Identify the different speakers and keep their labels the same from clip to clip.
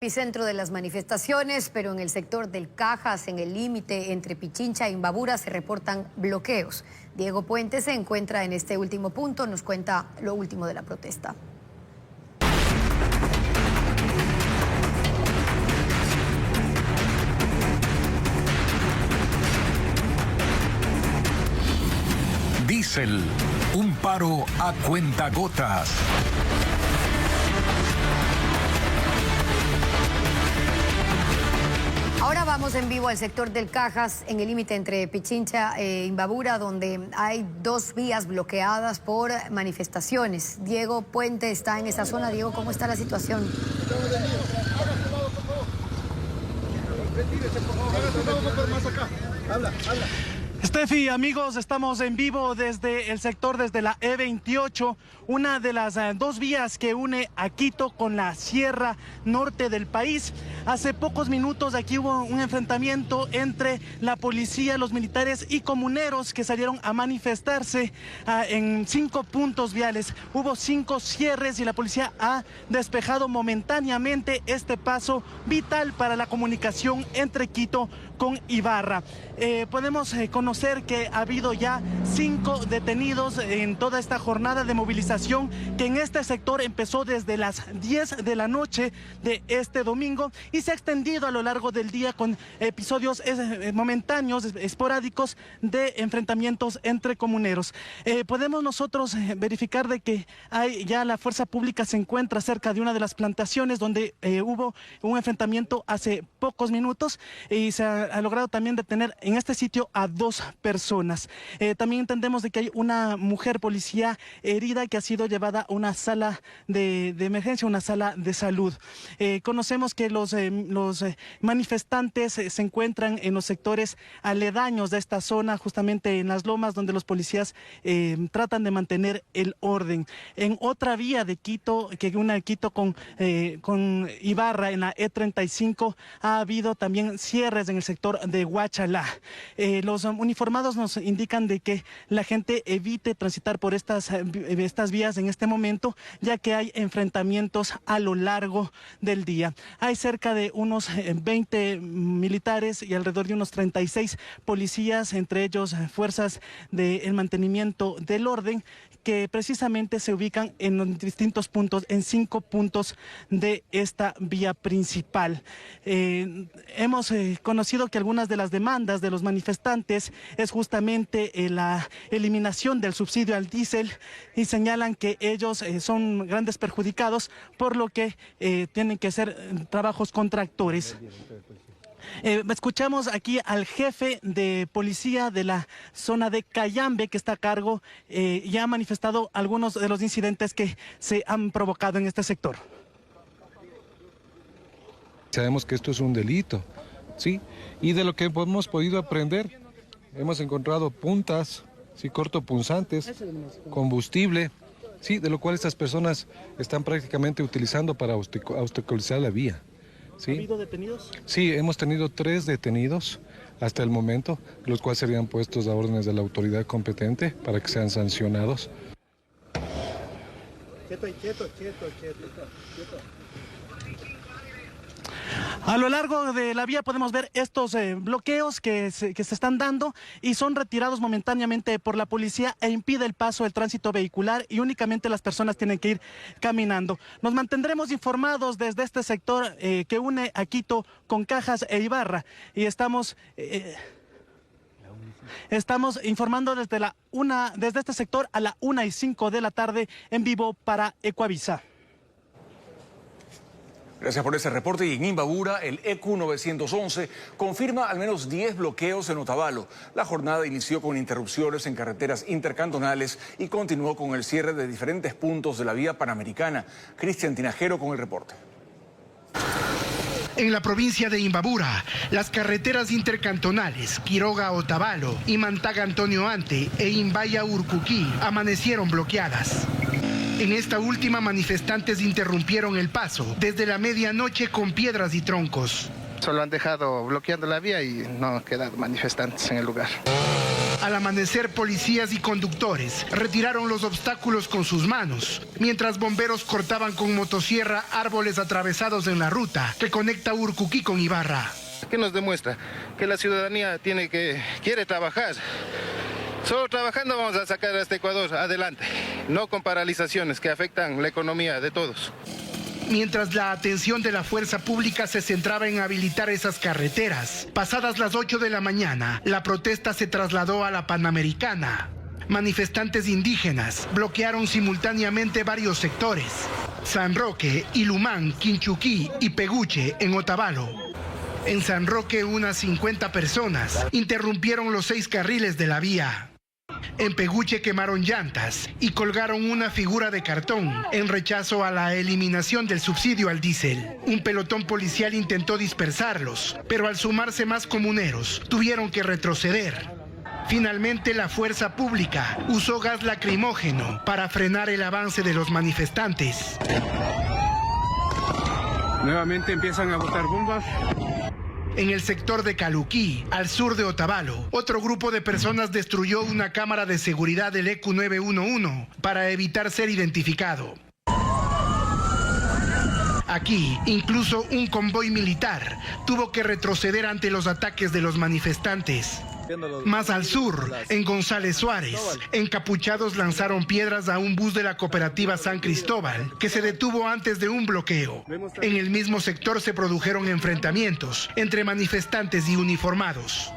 Speaker 1: Epicentro de las manifestaciones, pero en el sector del Cajas, en el límite entre Pichincha e Imbabura, se reportan bloqueos. Diego Puente se encuentra en este último punto, nos cuenta lo último de la protesta.
Speaker 2: Diesel, un paro a cuentagotas.
Speaker 1: Ahora vamos en vivo al sector del Cajas, en el límite entre Pichincha e Imbabura, donde hay dos vías bloqueadas por manifestaciones. Diego Puente está en esa zona. Diego, ¿cómo está la situación?
Speaker 3: Steffi, amigos, estamos en vivo desde el sector, desde la E28, una de las dos vías que une a Quito con la sierra norte del país. Hace pocos minutos aquí hubo un enfrentamiento entre la policía, los militares y comuneros que salieron a manifestarse en 5 puntos viales. Hubo 5 cierres y la policía ha despejado momentáneamente este paso vital para la comunicación entre Quito con Ibarra. Podemos conocer que ha habido ya 5 detenidos en toda esta jornada de movilización que en este sector empezó desde las 10 de la noche de este domingo y se ha extendido a lo largo del día con episodios momentáneos, esporádicos de enfrentamientos entre comuneros. Podemos nosotros verificar de que ya la fuerza pública se encuentra cerca de una de las plantaciones donde hubo un enfrentamiento hace pocos minutos y se ha logrado también detener en este sitio a 2 personas. También entendemos de que hay una mujer policía herida que ha sido llevada a una sala de emergencia, una sala de salud. Conocemos que los manifestantes se encuentran en los sectores aledaños de esta zona, justamente en las lomas donde los policías tratan de mantener el orden. En otra vía de Quito, que une a Quito con Ibarra, en la E35, ha habido también cierres en el sector de Huachalá. Los uniformados nos indican de que la gente evite transitar por estas vías en este momento, ya que hay enfrentamientos a lo largo del día. Hay cerca de unos 20 militares y alrededor de unos 36 policías, entre ellos fuerzas del mantenimiento del orden, que precisamente se ubican en distintos puntos, en 5 puntos de esta vía principal. Hemos conocido que algunas de las demandas de los manifestantes es justamente la eliminación del subsidio al diésel y señalan que ellos son grandes perjudicados, por lo que tienen que hacer trabajos contractores. Escuchamos aquí al jefe de policía de la zona de Cayambe, que está a cargo y ha manifestado algunos de los incidentes que se han provocado en este sector.
Speaker 4: Sabemos que esto es un delito, ¿sí? Y de lo que hemos podido aprender, hemos encontrado puntas, ¿sí? Cortopunzantes, combustible, ¿sí? De lo cual estas personas están prácticamente utilizando para obstaculizar la vía. ¿Sí? ¿Ha
Speaker 3: habido detenidos? Sí,
Speaker 4: hemos tenido 3 detenidos hasta el momento, los cuales serían puestos a órdenes de la autoridad competente para que sean sancionados. Quieto.
Speaker 3: A lo largo de la vía podemos ver estos bloqueos que se están dando y son retirados momentáneamente por la policía e impide el paso del tránsito vehicular y únicamente las personas tienen que ir caminando. Nos mantendremos informados desde este sector que une a Quito con Cajas e Ibarra y estamos informando desde este sector a la 1:05 de la tarde en vivo para Ecuavisa.
Speaker 5: Gracias por ese reporte. Y en Imbabura, el EQ 911 confirma al menos 10 bloqueos en Otavalo. La jornada inició con interrupciones en carreteras intercantonales y continuó con el cierre de diferentes puntos de la vía panamericana. Cristian Tinajero con el reporte.
Speaker 6: En la provincia de Imbabura, las carreteras intercantonales Quiroga-Otavalo, Imantaga-Antonio Ante e Imbaya-Urcuquí amanecieron bloqueadas. En esta última, manifestantes interrumpieron el paso desde la medianoche con piedras y troncos.
Speaker 7: Solo han dejado bloqueando la vía y no quedan manifestantes en el lugar.
Speaker 6: Al amanecer, policías y conductores retiraron los obstáculos con sus manos, mientras bomberos cortaban con motosierra árboles atravesados en la ruta que conecta Urcuquí con Ibarra.
Speaker 7: ¿Qué nos demuestra? Que la ciudadanía quiere trabajar. Solo trabajando vamos a sacar a este Ecuador adelante, no con paralizaciones que afectan la economía de todos.
Speaker 6: Mientras la atención de la fuerza pública se centraba en habilitar esas carreteras, pasadas las 8 de la mañana, la protesta se trasladó a la Panamericana. Manifestantes indígenas bloquearon simultáneamente varios sectores: San Roque, Ilumán, Quinchuquí y Peguche en Otavalo. En San Roque, unas 50 personas interrumpieron los 6 carriles de la vía. En Peguche quemaron llantas y colgaron una figura de cartón en rechazo a la eliminación del subsidio al diésel. Un pelotón policial intentó dispersarlos, pero al sumarse más comuneros, tuvieron que retroceder. Finalmente, la fuerza pública usó gas lacrimógeno para frenar el avance de los manifestantes.
Speaker 8: Nuevamente empiezan a botar bombas.
Speaker 6: En el sector de Caluquí, al sur de Otavalo, otro grupo de personas destruyó una cámara de seguridad del ECU 911 para evitar ser identificado. Aquí, incluso un convoy militar tuvo que retroceder ante los ataques de los manifestantes. Más al sur, en González Suárez, encapuchados lanzaron piedras a un bus de la cooperativa San Cristóbal, que se detuvo antes de un bloqueo. En el mismo sector se produjeron enfrentamientos entre manifestantes y uniformados.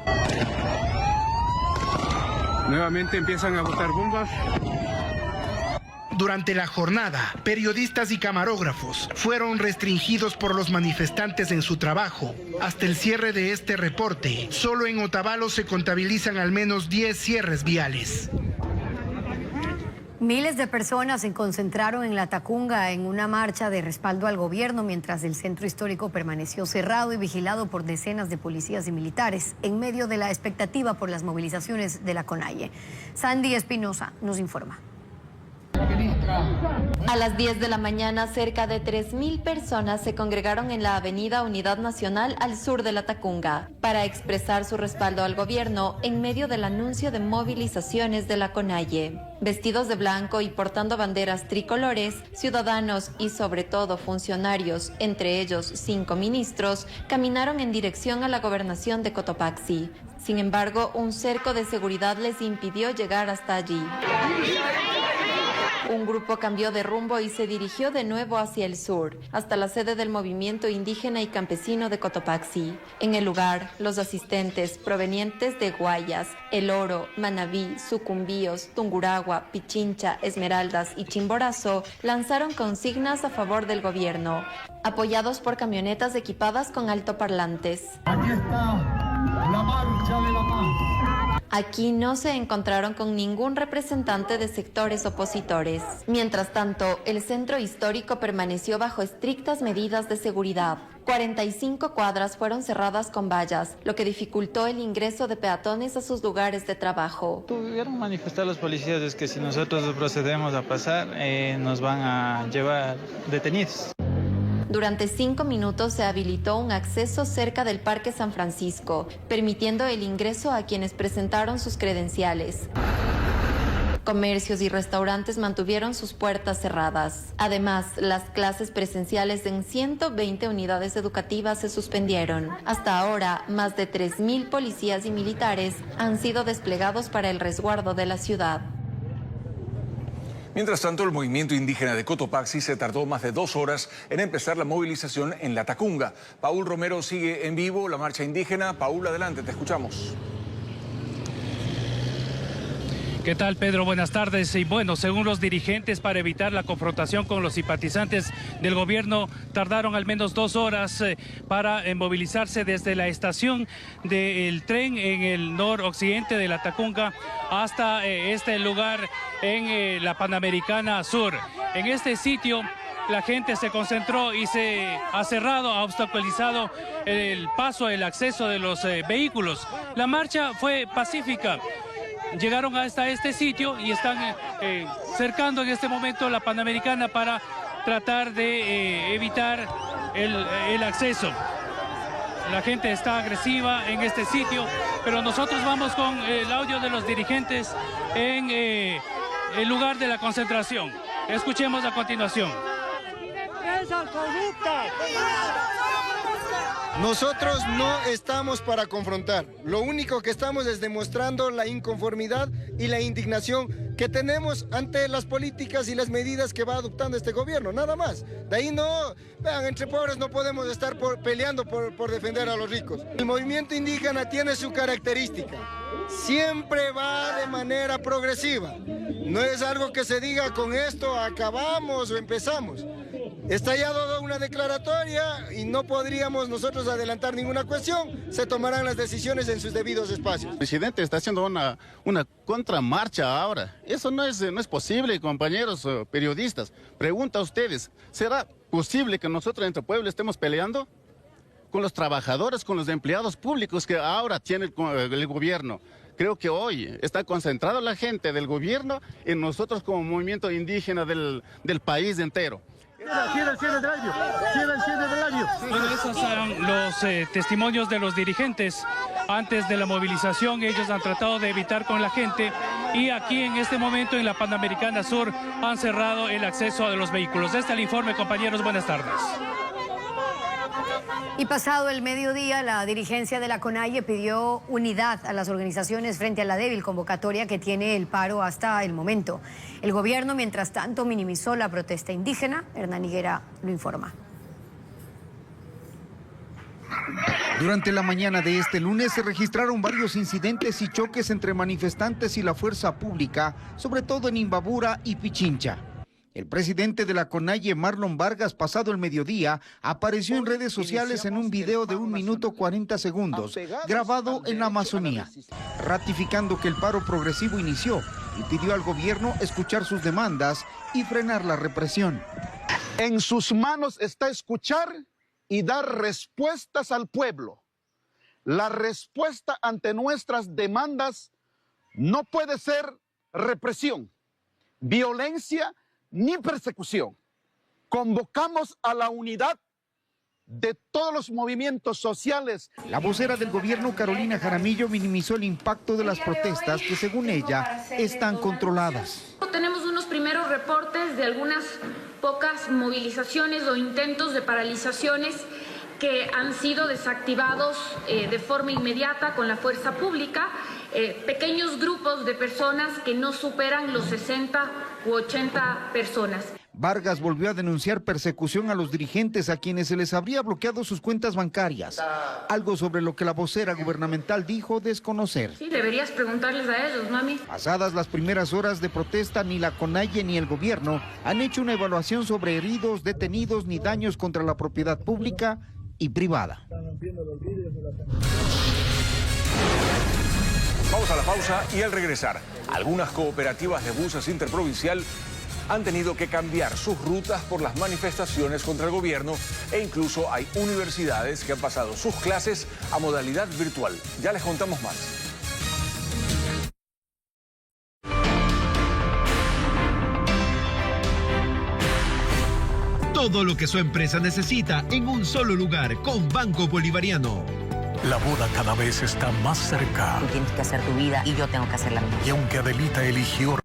Speaker 8: Nuevamente empiezan a botar bombas.
Speaker 6: Durante la jornada, periodistas y camarógrafos fueron restringidos por los manifestantes en su trabajo. Hasta el cierre de este reporte, solo en Otavalo se contabilizan al menos 10 cierres viales.
Speaker 1: Miles de personas se concentraron en la Tacunga en una marcha de respaldo al gobierno, mientras el centro histórico permaneció cerrado y vigilado por decenas de policías y militares, en medio de la expectativa por las movilizaciones de la CONAIE. Sandy Espinosa nos informa.
Speaker 9: A las 10 de la mañana, cerca de 3.000 personas se congregaron en la avenida Unidad Nacional al sur de la Tacunga para expresar su respaldo al gobierno en medio del anuncio de movilizaciones de la CONAIE. Vestidos de blanco y portando banderas tricolores, ciudadanos y sobre todo funcionarios, entre ellos 5 ministros, caminaron en dirección a la gobernación de Cotopaxi. Sin embargo, un cerco de seguridad les impidió llegar hasta allí. Un grupo cambió de rumbo y se dirigió de nuevo hacia el sur, hasta la sede del movimiento indígena y campesino de Cotopaxi. En el lugar, los asistentes provenientes de Guayas, El Oro, Manabí, Sucumbíos, Tungurahua, Pichincha, Esmeraldas y Chimborazo lanzaron consignas a favor del gobierno, apoyados por camionetas equipadas con altoparlantes.
Speaker 10: Aquí está la marcha de la paz.
Speaker 9: Aquí no se encontraron con ningún representante de sectores opositores. Mientras tanto, el centro histórico permaneció bajo estrictas medidas de seguridad. 45 cuadras fueron cerradas con vallas, lo que dificultó el ingreso de peatones a sus lugares de trabajo.
Speaker 11: Tuvieron manifestar los policías es que si nosotros procedemos a pasar, nos van a llevar detenidos.
Speaker 9: Durante 5 minutos se habilitó un acceso cerca del Parque San Francisco, permitiendo el ingreso a quienes presentaron sus credenciales. Comercios y restaurantes mantuvieron sus puertas cerradas. Además, las clases presenciales en 120 unidades educativas se suspendieron. Hasta ahora, más de 3.000 policías y militares han sido desplegados para el resguardo de la ciudad.
Speaker 5: Mientras tanto, el movimiento indígena de Cotopaxi se tardó más de 2 horas en empezar la movilización en la Tacunga. Paul Romero sigue en vivo la marcha indígena. Paul, adelante, te escuchamos.
Speaker 12: ¿Qué tal, Pedro? Buenas tardes. Y bueno, según los dirigentes, para evitar la confrontación con los simpatizantes del gobierno, tardaron al menos 2 horas para movilizarse desde la estación del tren en el noroccidente de la Tacunga hasta este lugar en la Panamericana Sur. En este sitio, la gente se concentró y se ha cerrado, ha obstaculizado el paso, el acceso de los vehículos. La marcha fue pacífica. Llegaron hasta este sitio y están cercando en este momento la Panamericana para tratar de evitar el acceso. La gente está agresiva en este sitio, pero nosotros vamos con el audio de los dirigentes en el lugar de la concentración. Escuchemos a continuación.
Speaker 13: Nosotros no estamos para confrontar. Lo único que estamos es demostrando la inconformidad y la indignación que tenemos ante las políticas y las medidas que va adoptando este gobierno, nada más. De ahí no, vean, entre pobres no podemos estar peleando por defender a los ricos. El movimiento indígena tiene su característica. Siempre va de manera progresiva. No es algo que se diga con esto acabamos o empezamos. Está ya dada una declaratoria y no podríamos nosotros adelantar ninguna cuestión. Se tomarán las decisiones en sus debidos espacios.
Speaker 7: El presidente está haciendo una contramarcha ahora. Eso no es posible, compañeros periodistas. Pregunta a ustedes, ¿será posible que nosotros entre pueblos estemos peleando con los trabajadores, con los empleados públicos que ahora tiene el gobierno? Creo que hoy está concentrada la gente del gobierno en nosotros como movimiento indígena del país entero.
Speaker 12: Bueno, esos son los testimonios de los dirigentes. Antes de la movilización ellos han tratado de evitar con la gente y aquí en este momento en la Panamericana Sur han cerrado el acceso a los vehículos. Este es el informe, compañeros, buenas tardes.
Speaker 1: Y pasado el mediodía, la dirigencia de la CONAIE pidió unidad a las organizaciones frente a la débil convocatoria que tiene el paro hasta el momento. El gobierno, mientras tanto, minimizó la protesta indígena. Hernán Higuera lo informa.
Speaker 14: Durante la mañana de este lunes se registraron varios incidentes y choques entre manifestantes y la fuerza pública, sobre todo en Imbabura y Pichincha. El presidente de la CONAIE, Marlon Vargas, pasado el mediodía, apareció en redes sociales en un video de 1 minuto 40 segundos, grabado en la Amazonía, ratificando que el paro progresivo inició y pidió al gobierno escuchar sus demandas y frenar la represión.
Speaker 15: En sus manos está escuchar y dar respuestas al pueblo. La respuesta ante nuestras demandas no puede ser represión, violencia ni persecución. Convocamos a la unidad de todos los movimientos sociales.
Speaker 14: La vocera del gobierno, Carolina Jaramillo, minimizó el impacto de las protestas que, según ella, están controladas.
Speaker 16: Tenemos unos primeros reportes de algunas pocas movilizaciones o intentos de paralizaciones que han sido desactivados de forma inmediata con la fuerza pública, pequeños grupos de personas que no superan los 60 u 80 personas.
Speaker 14: Vargas volvió a denunciar persecución a los dirigentes a quienes se les habría bloqueado sus cuentas bancarias, algo sobre lo que la vocera gubernamental dijo desconocer.
Speaker 16: Sí, deberías preguntarles a ellos, no a mí.
Speaker 14: Pasadas las primeras horas de protesta, ni la CONAIE ni el gobierno han hecho una evaluación sobre heridos, detenidos ni daños contra la propiedad pública y privada.
Speaker 5: Vamos a la pausa y al regresar, algunas cooperativas de buses interprovincial han tenido que cambiar sus rutas por las manifestaciones contra el gobierno e incluso hay universidades que han pasado sus clases a modalidad virtual. Ya les contamos más.
Speaker 17: Todo lo que su empresa necesita en un solo lugar con Banco Bolivariano.
Speaker 2: La boda cada vez está más cerca.
Speaker 18: Tú tienes que hacer tu vida y yo tengo que hacer la mía.
Speaker 2: Y aunque Adelita eligió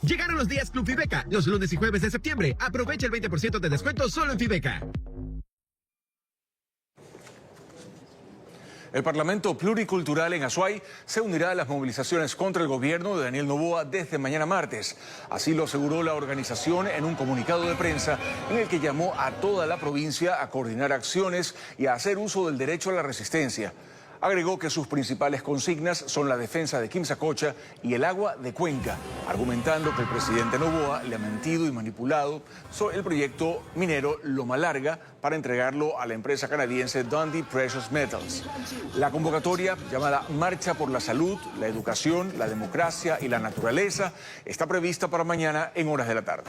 Speaker 17: Llegaron los días Club Fibeca, los lunes y jueves de septiembre. Aprovecha el 20% de descuento solo en Fibeca.
Speaker 5: El Parlamento Pluricultural en Azuay se unirá a las movilizaciones contra el gobierno de Daniel Noboa desde mañana martes. Así lo aseguró la organización en un comunicado de prensa en el que llamó a toda la provincia a coordinar acciones y a hacer uso del derecho a la resistencia. Agregó que sus principales consignas son la defensa de Quimsacocha y el agua de Cuenca, argumentando que el presidente Noboa le ha mentido y manipulado sobre el proyecto minero Loma Larga para entregarlo a la empresa canadiense Dundee Precious Metals. La convocatoria, llamada Marcha por la Salud, la Educación, la Democracia y la Naturaleza, está prevista para mañana en horas de la tarde.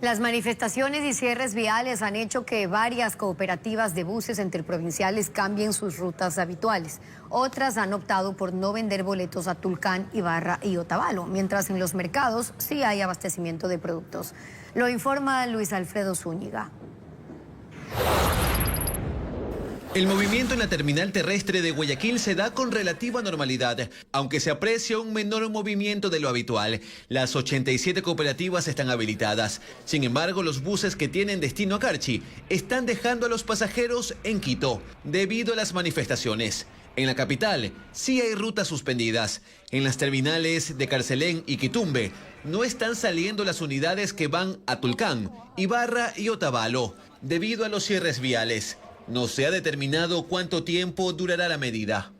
Speaker 1: Las manifestaciones y cierres viales han hecho que varias cooperativas de buses interprovinciales cambien sus rutas habituales. Otras han optado por no vender boletos a Tulcán, Ibarra y Otavalo, mientras en los mercados sí hay abastecimiento de productos. Lo informa Luis Alfredo Zúñiga.
Speaker 19: El movimiento en la terminal terrestre de Guayaquil se da con relativa normalidad, aunque se aprecia un menor movimiento de lo habitual. Las 87 cooperativas están habilitadas. Sin embargo, los buses que tienen destino a Carchi están dejando a los pasajeros en Quito debido a las manifestaciones. En la capital sí hay rutas suspendidas. En las terminales de Carcelén y Quitumbe no están saliendo las unidades que van a Tulcán, Ibarra y Otavalo debido a los cierres viales. No se ha determinado cuánto tiempo durará la medida.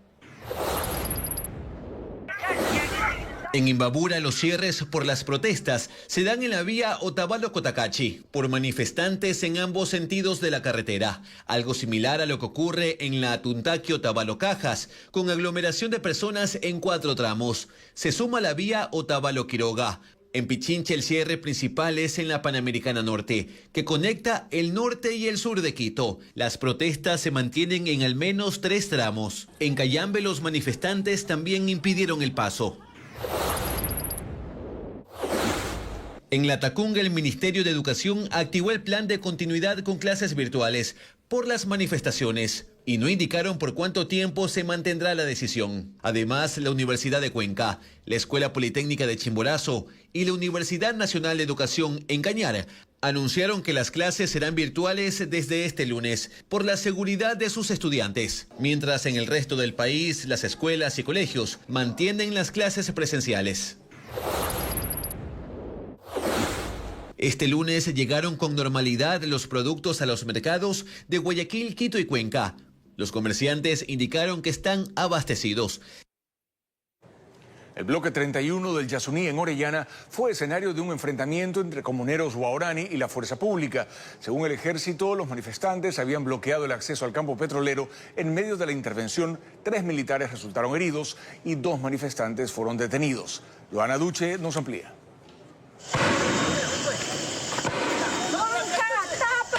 Speaker 19: En Imbabura, los cierres por las protestas se dan en la vía Otavalo-Cotacachi por manifestantes en ambos sentidos de la carretera. Algo similar a lo que ocurre en la Atuntaqui-Otavalo-Cajas, con aglomeración de personas en 4 tramos. Se suma la vía Otavalo-Quiroga. En Pichincha el cierre principal es en la Panamericana Norte, que conecta el norte y el sur de Quito. Las protestas se mantienen en al menos 3 tramos. En Cayambe los manifestantes también impidieron el paso. En La Tacunga el Ministerio de Educación activó el plan de continuidad con clases virtuales por las manifestaciones y no indicaron por cuánto tiempo se mantendrá la decisión. Además, la Universidad de Cuenca, la Escuela Politécnica de Chimborazo y la Universidad Nacional de Educación en Cañar anunciaron que las clases serán virtuales desde este lunes por la seguridad de sus estudiantes, mientras en el resto del país las escuelas y colegios mantienen las clases presenciales. Este lunes llegaron con normalidad los productos a los mercados de Guayaquil, Quito y Cuenca. Los comerciantes indicaron que están abastecidos.
Speaker 5: El bloque 31 del Yasuní en Orellana fue escenario de un enfrentamiento entre comuneros guaraní y la fuerza pública. Según el ejército, los manifestantes habían bloqueado el acceso al campo petrolero. En medio de la intervención, 3 militares resultaron heridos y 2 manifestantes fueron detenidos. Joana Duche nos amplía.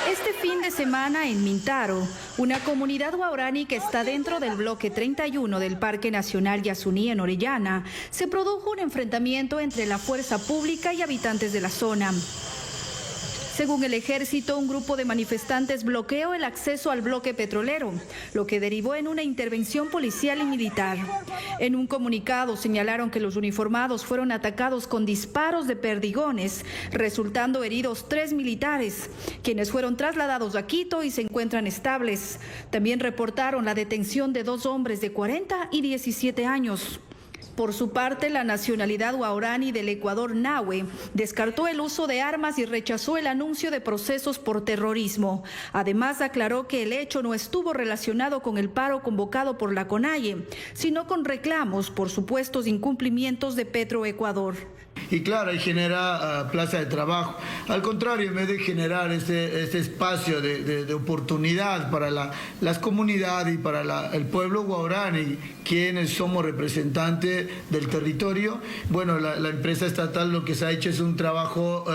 Speaker 20: Este fin de semana en Mintaro, una comunidad guaraní que está dentro del bloque 31 del Parque Nacional Yasuní en Orellana, se produjo un enfrentamiento entre la fuerza pública y habitantes de la zona. Según el ejército, un grupo de manifestantes bloqueó el acceso al bloque petrolero, lo que derivó en una intervención policial y militar. En un comunicado señalaron que los uniformados fueron atacados con disparos de perdigones, resultando heridos 3 militares, quienes fueron trasladados a Quito y se encuentran estables. También reportaron la detención de 2 hombres de 40 y 17 años. Por su parte, la nacionalidad guaraní del Ecuador, Nahue, descartó el uso de armas y rechazó el anuncio de procesos por terrorismo. Además, aclaró que el hecho no estuvo relacionado con el paro convocado por la CONAIE, sino con reclamos por supuestos incumplimientos de Petroecuador.
Speaker 21: Y claro, ahí genera plaza de trabajo. Al contrario, en vez de generar este espacio de oportunidad para las comunidades y para el pueblo guaraní, quienes somos representantes del territorio, bueno, la empresa estatal lo que se ha hecho es un trabajo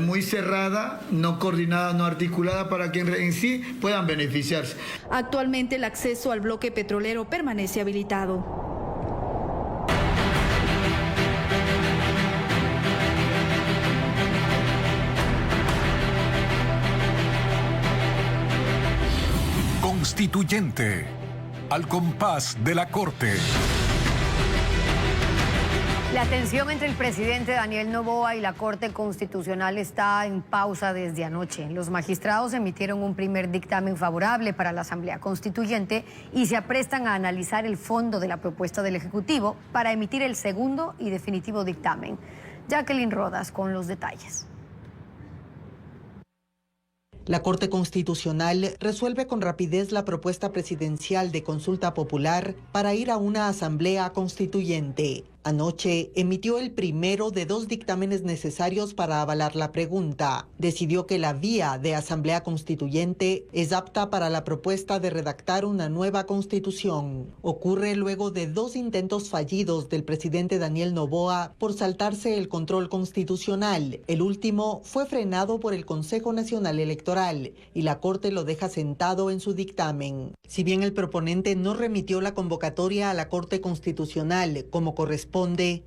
Speaker 21: muy cerrada, no coordinada, no articulada para que en sí puedan beneficiarse.
Speaker 20: Actualmente el acceso al bloque petrolero permanece habilitado.
Speaker 2: Constituyente. al compás de la Corte.
Speaker 1: La tensión entre el presidente Daniel Noboa y la Corte Constitucional está en pausa desde anoche. Los magistrados emitieron un primer dictamen favorable para la Asamblea Constituyente y se aprestan a analizar el fondo de la propuesta del Ejecutivo para emitir el segundo y definitivo dictamen. Jacqueline Rodas con los detalles.
Speaker 4: La Corte Constitucional resuelve con rapidez la propuesta presidencial de consulta popular para ir a una asamblea constituyente. Anoche emitió el primero de 2 dictámenes necesarios para avalar la pregunta. Decidió que la vía de asamblea constituyente es apta para la propuesta de redactar una nueva constitución. Ocurre luego de 2 intentos fallidos del presidente Daniel Noboa por saltarse el control constitucional. El último fue frenado por el Consejo Nacional Electoral y la Corte lo deja sentado en su dictamen. Si bien el proponente no remitió la convocatoria a la Corte Constitucional como corresponde,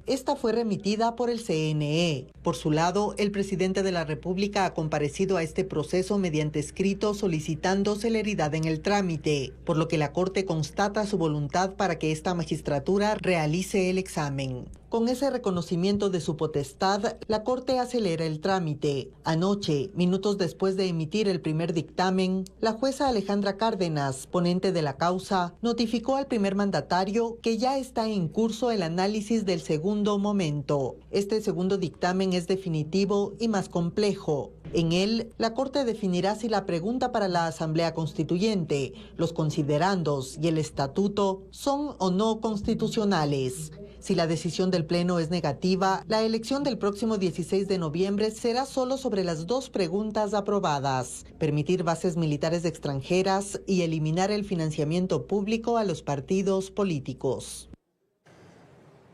Speaker 4: esta fue remitida por el CNE. Por su lado, el presidente de la República ha comparecido a este proceso mediante escrito solicitando celeridad en el trámite, por lo que la Corte constata su voluntad para que esta magistratura realice el examen. Con ese reconocimiento de su potestad, la Corte acelera el trámite. Anoche, minutos después de emitir el primer dictamen, la jueza Alejandra Cárdenas, ponente de la causa, notificó al primer mandatario que ya está en curso el análisis del segundo momento. Este segundo dictamen es definitivo y más complejo. En él, la Corte definirá si la pregunta para la Asamblea Constituyente, los considerandos y el estatuto son o no constitucionales. Si la decisión del Pleno es negativa, la elección del próximo 16 de noviembre será solo sobre las 2 preguntas aprobadas: permitir bases militares extranjeras y eliminar el financiamiento público a los partidos políticos.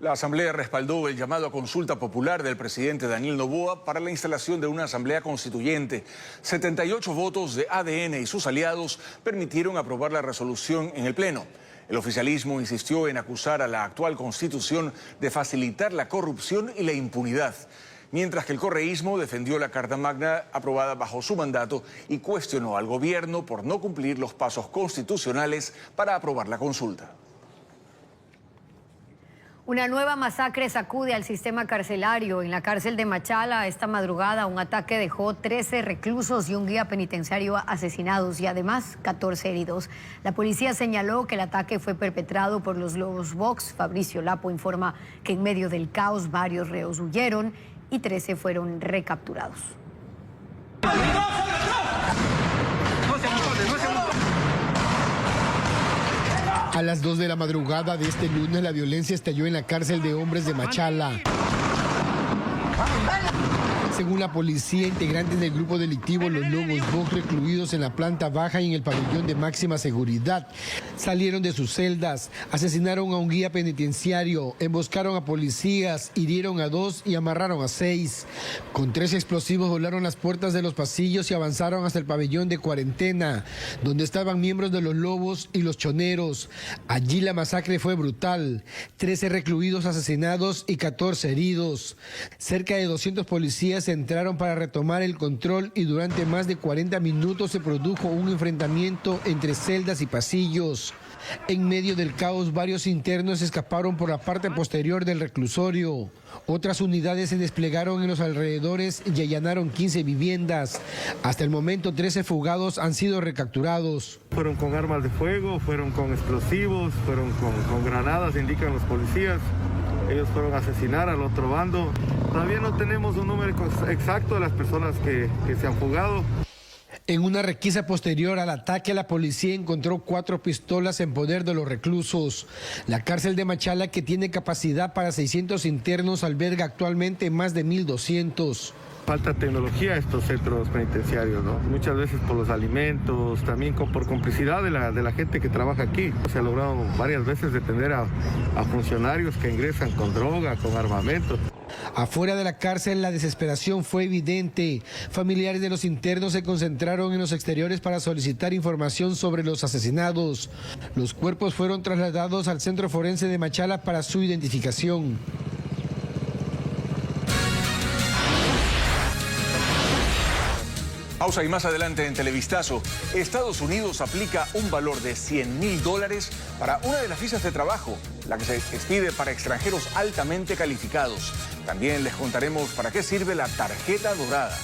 Speaker 5: La Asamblea respaldó el llamado a consulta popular del presidente Daniel Noboa para la instalación de una Asamblea Constituyente. 78 votos de ADN y sus aliados permitieron aprobar la resolución en el Pleno. El oficialismo insistió en acusar a la actual Constitución de facilitar la corrupción y la impunidad, mientras que el correísmo defendió la Carta Magna aprobada bajo su mandato y cuestionó al gobierno por no cumplir los pasos constitucionales para aprobar la consulta.
Speaker 1: Una nueva masacre sacude al sistema carcelario. En la cárcel de Machala, esta madrugada, un ataque dejó 13 reclusos y un guía penitenciario asesinados y además 14 heridos. La policía señaló que el ataque fue perpetrado por los Lobos Box. Fabricio Lapo informa que en medio del caos varios reos huyeron y 13 fueron recapturados.
Speaker 22: A las 2 de la madrugada de este lunes, la violencia estalló en la cárcel de hombres de Machala. Según la policía, integrantes del grupo delictivo Los Lobos Box, recluidos en la planta baja y en el pabellón de máxima seguridad, salieron de sus celdas, asesinaron a un guía penitenciario, emboscaron a policías, hirieron a 2 y amarraron a 6. Con 3 explosivos volaron las puertas de los pasillos y avanzaron hasta el pabellón de cuarentena, donde estaban miembros de los Lobos y los Choneros. Allí la masacre fue brutal, 13 recluidos asesinados y 14 heridos. Cerca de 200 policías entraron para retomar el control y durante más de 40 minutos se produjo un enfrentamiento entre celdas y pasillos. En medio del caos, varios internos escaparon por la parte posterior del reclusorio. Otras unidades se desplegaron en los alrededores y allanaron 15 viviendas. Hasta el momento, 13 fugados han sido recapturados.
Speaker 23: Fueron con armas de fuego, fueron con explosivos, fueron con granadas, indican los policías. Ellos fueron a asesinar al otro bando. Todavía no tenemos un número exacto de las personas que se han fugado.
Speaker 22: En una requisa posterior al ataque, la policía encontró 4 pistolas en poder de los reclusos. La cárcel de Machala, que tiene capacidad para 600 internos, alberga actualmente más de 1.200.
Speaker 23: Falta tecnología a estos centros penitenciarios, ¿no? Muchas veces por los alimentos, también por complicidad de la gente que trabaja aquí. Se ha logrado varias veces detener a funcionarios que ingresan con droga, con armamento.
Speaker 22: Afuera de la cárcel, la desesperación fue evidente. Familiares de los internos se concentraron en los exteriores para solicitar información sobre los asesinados. Los cuerpos fueron trasladados al Centro Forense de Machala para su identificación.
Speaker 5: Pausa y más adelante en Televistazo, Estados Unidos aplica un valor de $100.000 para una de las visas de trabajo, la que se expide para extranjeros altamente calificados. También les contaremos para qué sirve la tarjeta dorada.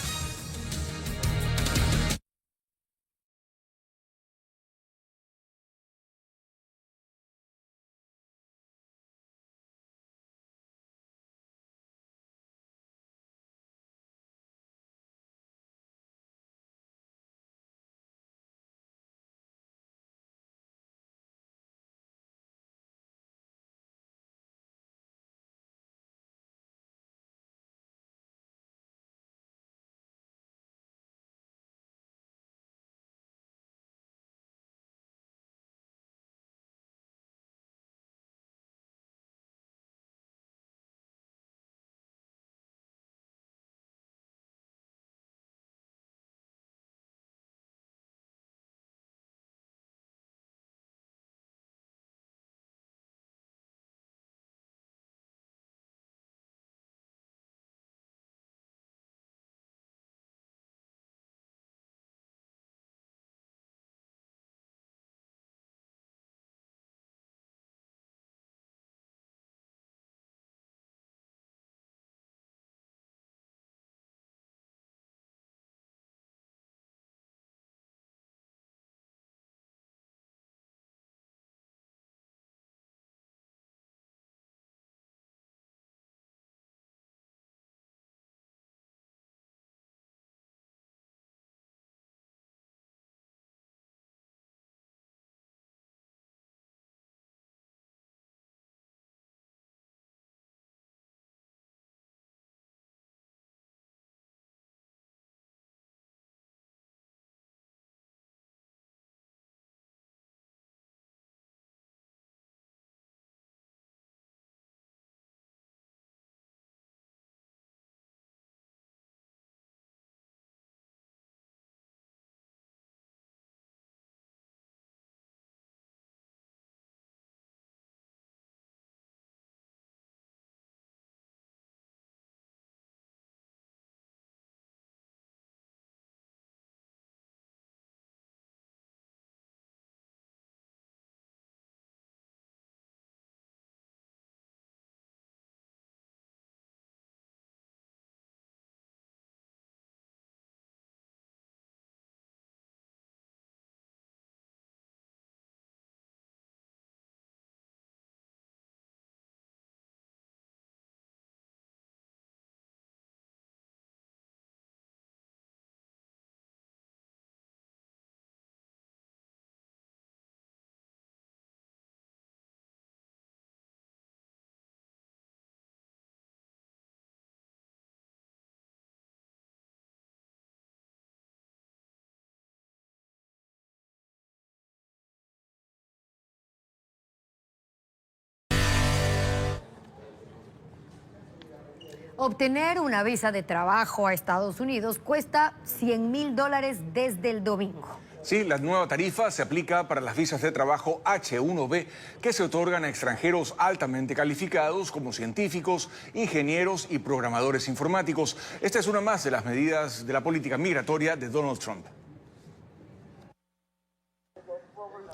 Speaker 1: Obtener una visa de trabajo a Estados Unidos cuesta $100.000 desde el domingo.
Speaker 5: Sí, la nueva tarifa se aplica para las visas de trabajo H-1B que se otorgan a extranjeros altamente calificados como científicos, ingenieros y programadores informáticos. Esta es una más de las medidas de la política migratoria de Donald Trump.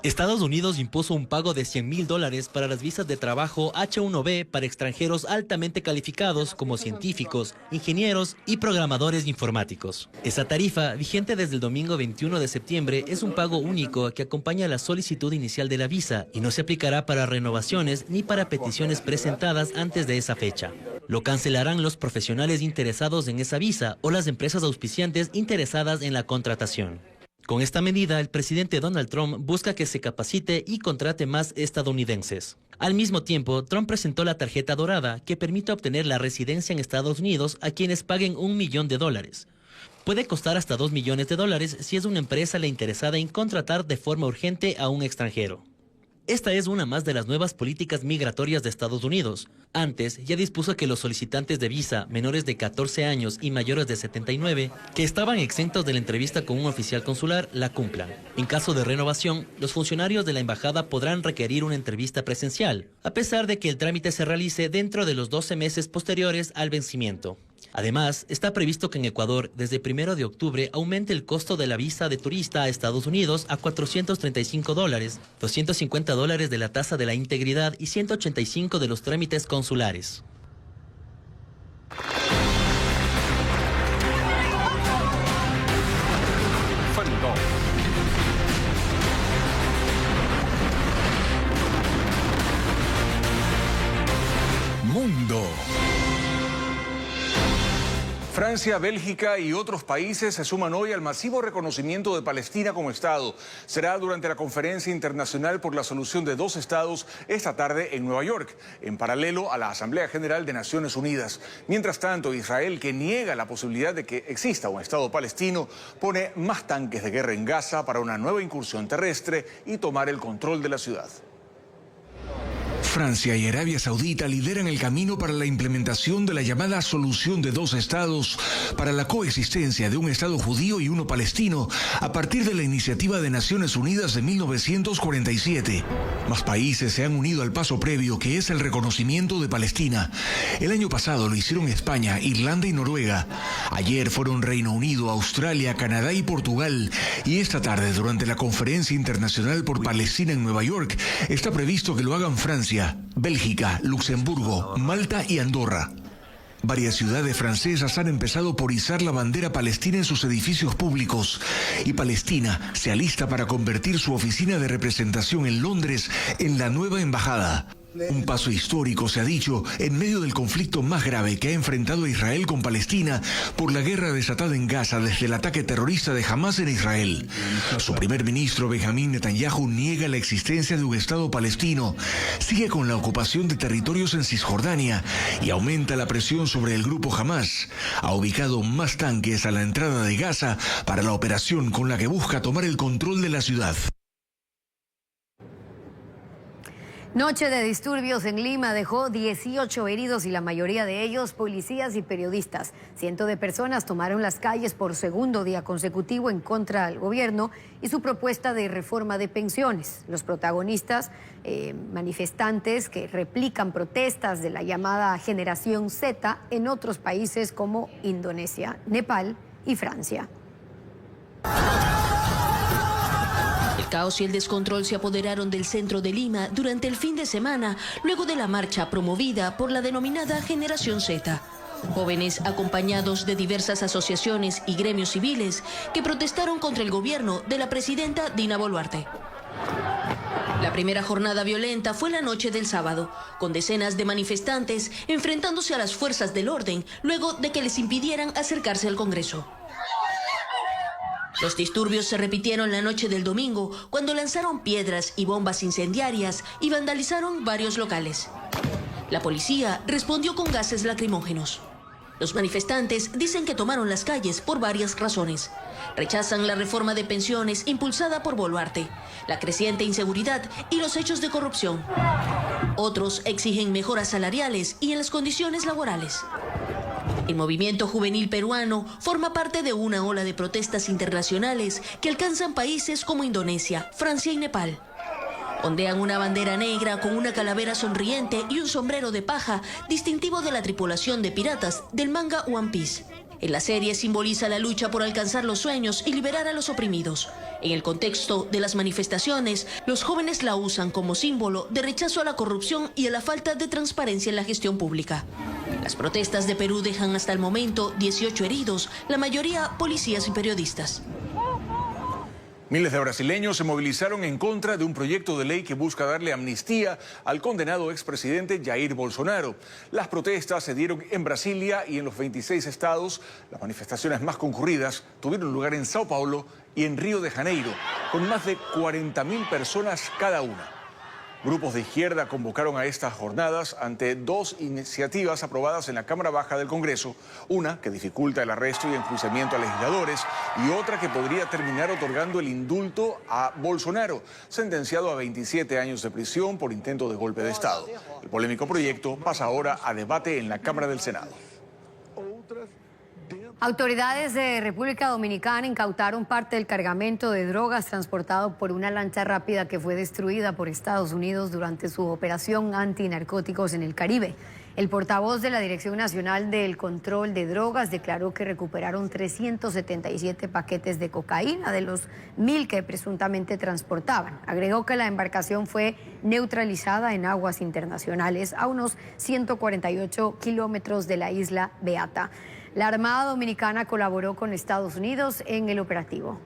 Speaker 3: Estados Unidos impuso un pago de $100.000 para las visas de trabajo H-1B para extranjeros altamente calificados como científicos, ingenieros y programadores informáticos. Esa tarifa, vigente desde el domingo 21 de septiembre, es un pago único que acompaña la solicitud inicial de la visa y no se aplicará para renovaciones ni para peticiones presentadas antes de esa fecha. Lo cancelarán los profesionales interesados en esa visa o las empresas auspiciantes interesadas en la contratación. Con esta medida, el presidente Donald Trump busca que se capacite y contrate más estadounidenses. Al mismo tiempo, Trump presentó la tarjeta dorada que permite obtener la residencia en Estados Unidos a quienes paguen $1 millón. Puede costar hasta $2 millones si es una empresa la interesada en contratar de forma urgente a un extranjero. Esta es una más de las nuevas políticas migratorias de Estados Unidos. Antes, ya dispuso que los solicitantes de visa menores de 14 años y mayores de 79, que estaban exentos de la entrevista con un oficial consular, la cumplan. En caso de renovación, los funcionarios de la embajada podrán requerir una entrevista presencial, a pesar de que el trámite se realice dentro de los 12 meses posteriores al vencimiento. Además, está previsto que en Ecuador, desde 1 de octubre, aumente el costo de la visa de turista a Estados Unidos a $435, $250 de la tasa de la integridad y $185 de los trámites consulares.
Speaker 2: Mundo.
Speaker 5: Francia, Bélgica y otros países se suman hoy al masivo reconocimiento de Palestina como Estado. Será durante la Conferencia Internacional por la Solución de Dos Estados esta tarde en Nueva York, en paralelo a la Asamblea General de Naciones Unidas. Mientras tanto, Israel, que niega la posibilidad de que exista un Estado palestino, pone más tanques de guerra en Gaza para una nueva incursión terrestre y tomar el control de la ciudad.
Speaker 2: Francia y Arabia Saudita lideran el camino para la implementación de la llamada solución de dos estados para la coexistencia de un Estado judío y uno palestino a partir de la iniciativa de Naciones Unidas de 1947. Más países se han unido al paso previo, que es el reconocimiento de Palestina. El año pasado lo hicieron España, Irlanda y Noruega. Ayer fueron Reino Unido, Australia, Canadá y Portugal. Y esta tarde, durante la Conferencia Internacional por Palestina en Nueva York, está previsto que lo hagan Francia, Bélgica, Luxemburgo, Malta y Andorra. Varias ciudades francesas han empezado por izar la bandera palestina en sus edificios públicos y Palestina se alista para convertir su oficina de representación en Londres en la nueva embajada. Un paso histórico, se ha dicho, en medio del conflicto más grave que ha enfrentado Israel con Palestina por la guerra desatada en Gaza desde el ataque terrorista de Hamás en Israel. Su primer ministro, Benjamín Netanyahu, niega la existencia de un Estado palestino, sigue con la ocupación de territorios en Cisjordania y aumenta la presión sobre el grupo Hamás. Ha ubicado más tanques a la entrada de Gaza para la operación con la que busca tomar el control de la ciudad.
Speaker 1: Noche de disturbios en Lima dejó 18 heridos y la mayoría de ellos policías y periodistas. Cientos de personas tomaron las calles por segundo día consecutivo en contra del gobierno y su propuesta de reforma de pensiones. Los protagonistas, manifestantes que replican protestas de la llamada generación Z en otros países como Indonesia, Nepal y Francia.
Speaker 6: El caos y el descontrol se apoderaron del centro de Lima durante el fin de semana, luego de la marcha promovida por la denominada Generación Z. Jóvenes acompañados de diversas asociaciones y gremios civiles que protestaron contra el gobierno de la presidenta Dina Boluarte. La primera jornada violenta fue la noche del sábado, con decenas de manifestantes enfrentándose a las fuerzas del orden luego de que les impidieran acercarse al Congreso. Los disturbios se repitieron la noche del domingo, cuando lanzaron piedras y bombas incendiarias y vandalizaron varios locales. La policía respondió con gases lacrimógenos. Los manifestantes dicen que tomaron las calles por varias razones. Rechazan la reforma de pensiones impulsada por Boluarte, la creciente inseguridad y los hechos de corrupción. Otros exigen mejoras salariales y en las condiciones laborales. El movimiento juvenil peruano forma parte de una ola de protestas internacionales que alcanzan países como Indonesia, Francia y Nepal. Ondean una bandera negra con una calavera sonriente y un sombrero de paja distintivo de la tripulación de piratas del manga One Piece. En la serie simboliza la lucha por alcanzar los sueños y liberar a los oprimidos. En el contexto de las manifestaciones, los jóvenes la usan como símbolo de rechazo a la corrupción y a la falta de transparencia en la gestión pública. Las protestas de Perú dejan hasta el momento 18 heridos, la mayoría policías y periodistas.
Speaker 5: Miles de brasileños se movilizaron en contra de un proyecto de ley que busca darle amnistía al condenado expresidente Jair Bolsonaro. Las protestas se dieron en Brasilia y en los 26 estados. Las manifestaciones más concurridas tuvieron lugar en Sao Paulo y en Río de Janeiro, con más de 40.000 personas cada una. Grupos de izquierda convocaron a estas jornadas ante dos iniciativas aprobadas en la Cámara Baja del Congreso, una que dificulta el arresto y enjuiciamiento a legisladores y otra que podría terminar otorgando el indulto a Bolsonaro, sentenciado a 27 años de prisión por intento de golpe de Estado. El polémico proyecto pasa ahora a debate en la Cámara del Senado.
Speaker 1: Autoridades de República Dominicana incautaron parte del cargamento de drogas transportado por una lancha rápida que fue destruida por Estados Unidos durante su operación antinarcóticos en el Caribe. El portavoz de la Dirección Nacional del Control de Drogas declaró que recuperaron 377 paquetes de cocaína de los 1.000 que presuntamente transportaban. Agregó que la embarcación fue neutralizada en aguas internacionales a unos 148 kilómetros de la isla Beata. La Armada Dominicana colaboró con Estados Unidos en el operativo.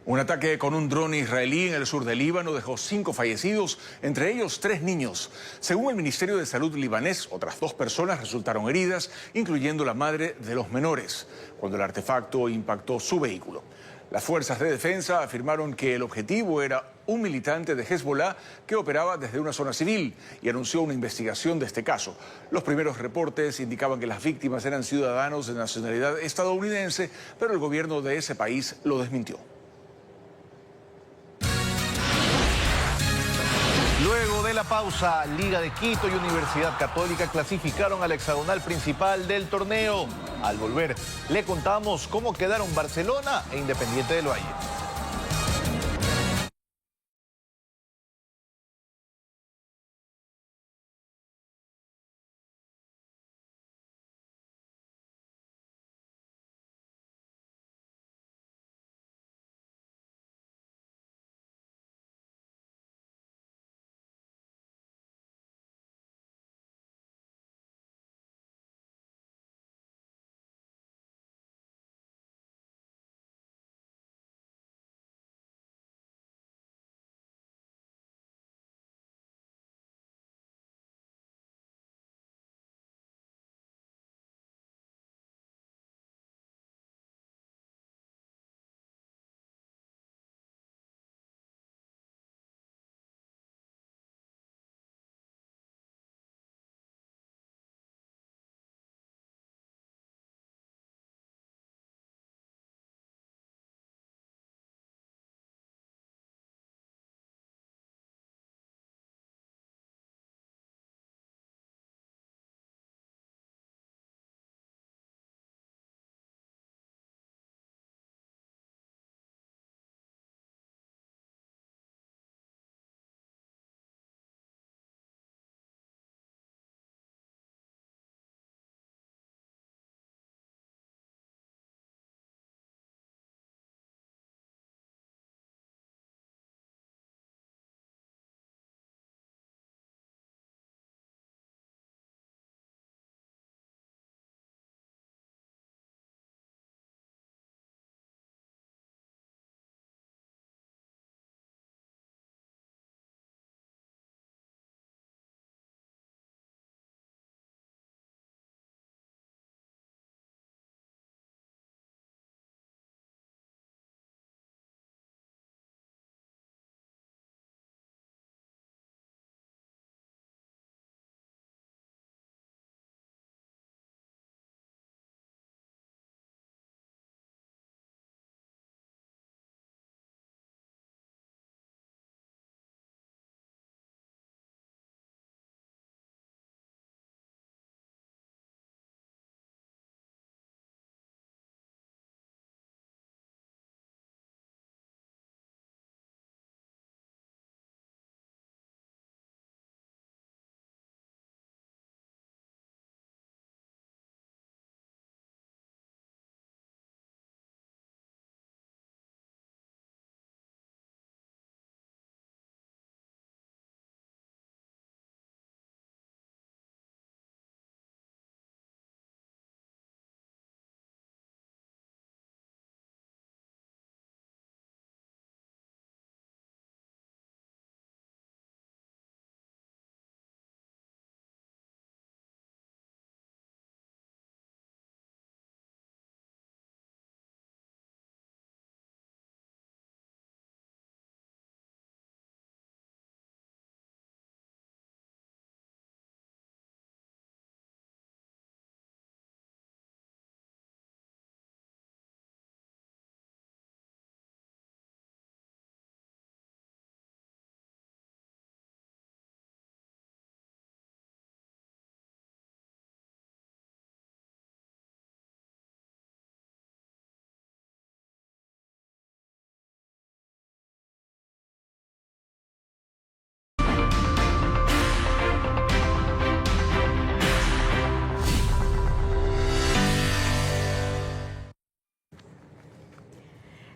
Speaker 5: Un ataque con un dron israelí en el sur del Líbano dejó 5 fallecidos, entre ellos 3 niños. Según el Ministerio de Salud libanés, otras 2 personas resultaron heridas, incluyendo la madre de los menores, cuando el artefacto impactó su vehículo. Las fuerzas de defensa afirmaron que el objetivo era un militante de Hezbollah que operaba desde una zona civil y anunció una investigación de este caso. Los primeros reportes indicaban que las víctimas eran ciudadanos de nacionalidad estadounidense, pero el gobierno de ese país lo desmintió.
Speaker 8: Luego de la pausa, Liga de Quito y Universidad Católica clasificaron al hexagonal principal del torneo. Al volver, le contamos cómo quedaron Barcelona e Independiente del Valle.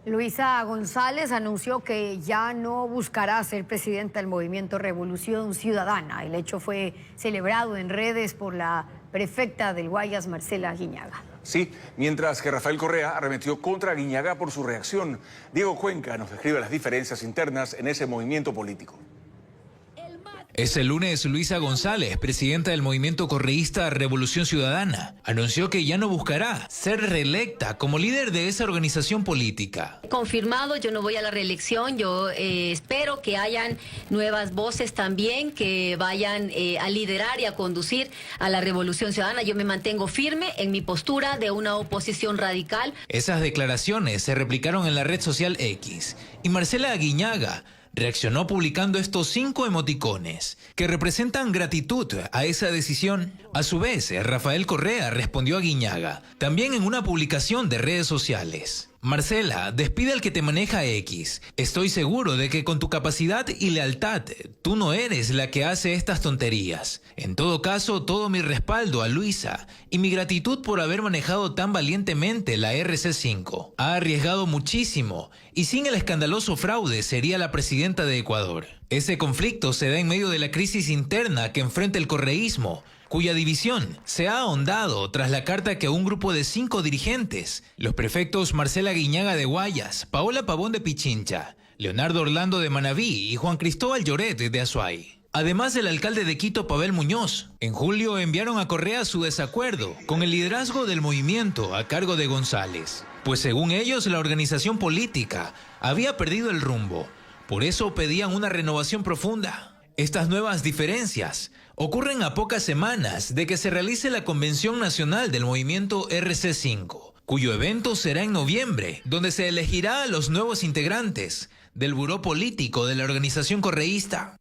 Speaker 1: Luisa González anunció que ya no buscará ser presidenta del movimiento Revolución Ciudadana. El hecho fue celebrado en redes por la prefecta del Guayas, Marcela Aguiñaga.
Speaker 5: Sí, mientras que Rafael Correa arremetió contra Aguiñaga por su reacción. Diego Cuenca nos describe las diferencias internas en ese movimiento político.
Speaker 9: Este lunes, Luisa González, presidenta del movimiento correísta Revolución Ciudadana, anunció que ya no buscará ser reelecta como líder de esa organización política.
Speaker 10: Confirmado, yo no voy a la reelección, yo espero que hayan nuevas voces también que vayan a liderar y a conducir a la Revolución Ciudadana. Yo me mantengo firme en mi postura de una oposición radical.
Speaker 9: Esas declaraciones se replicaron en la red social X y Marcela Aguiñaga reaccionó publicando estos 5 emoticones que representan gratitud a esa decisión. A su vez, Rafael Correa respondió a Aguiñaga, también en una publicación de redes sociales. Marcela, despide al que te maneja X. Estoy seguro de que con tu capacidad y lealtad, tú no eres la que hace estas tonterías. En todo caso, todo mi respaldo a Luisa y mi gratitud por haber manejado tan valientemente la RC5. Ha arriesgado muchísimo y sin el escandaloso fraude sería la presidenta de Ecuador. Ese conflicto se da en medio de la crisis interna que enfrenta el correísmo, cuya división se ha ahondado tras la carta que un grupo de 5 dirigentes, los prefectos Marcela Aguiñaga de Guayas, Paola Pavón de Pichincha, Leonardo Orlando de Manabí y Juan Cristóbal Lloret de Azuay, además del alcalde de Quito, Pavel Muñoz, en julio enviaron a Correa su desacuerdo con el liderazgo del movimiento a cargo de González, pues según ellos la organización política había perdido el rumbo, por eso pedían una renovación profunda. Estas nuevas diferencias ocurren a pocas semanas de que se realice la Convención Nacional del Movimiento RC5, cuyo evento será en noviembre, donde se elegirá a los nuevos integrantes del buró político de la organización correísta.